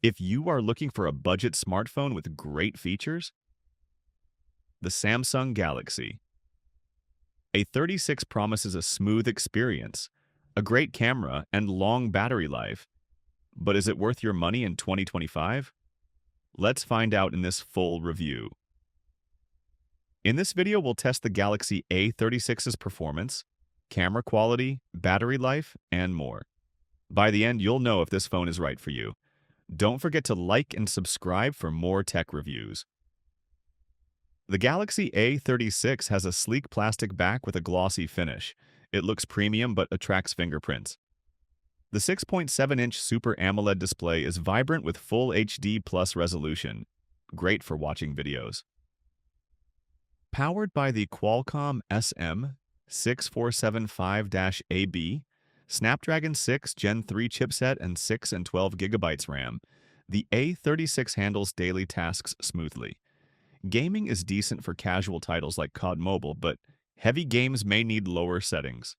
If you are looking for a budget smartphone with great features, the Samsung Galaxy A36 promises a smooth experience, a great camera, and long battery life. But is it worth your money in 2025? Let's find out in this full review. In this video, we'll test the Galaxy A36's performance, camera quality, battery life, and more. By the end, you'll know if this phone is right for you. Don't forget to like and subscribe for more tech reviews. The Galaxy A36 has a sleek plastic back with a glossy finish. It looks premium but attracts fingerprints. The 6.7-inch Super AMOLED display is vibrant with full HD plus resolution, great for watching videos. Powered by the Qualcomm SM6475-AB, Snapdragon 6 Gen 3 chipset and 6 and 12 GB RAM, the A36 handles daily tasks smoothly. Gaming is decent for casual titles like COD Mobile, but heavy games may need lower settings.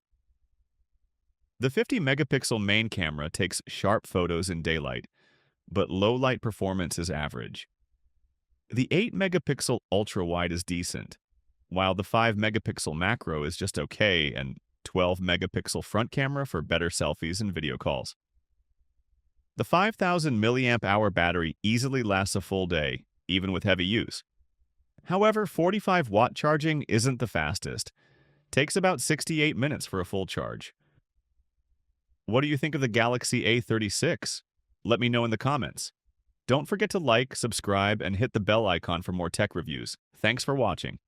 The 50-megapixel main camera takes sharp photos in daylight, but low-light performance is average. The 8-megapixel ultra-wide is decent, while the 5-megapixel macro is just okay and 12-megapixel front camera for better selfies and video calls. The 5,000 mAh battery easily lasts a full day, even with heavy use. However, 45-watt charging isn't the fastest. Takes about 68 minutes for a full charge. What do you think of the Galaxy A36? Let me know in the comments. Don't forget to like, subscribe, and hit the bell icon for more tech reviews. Thanks for watching.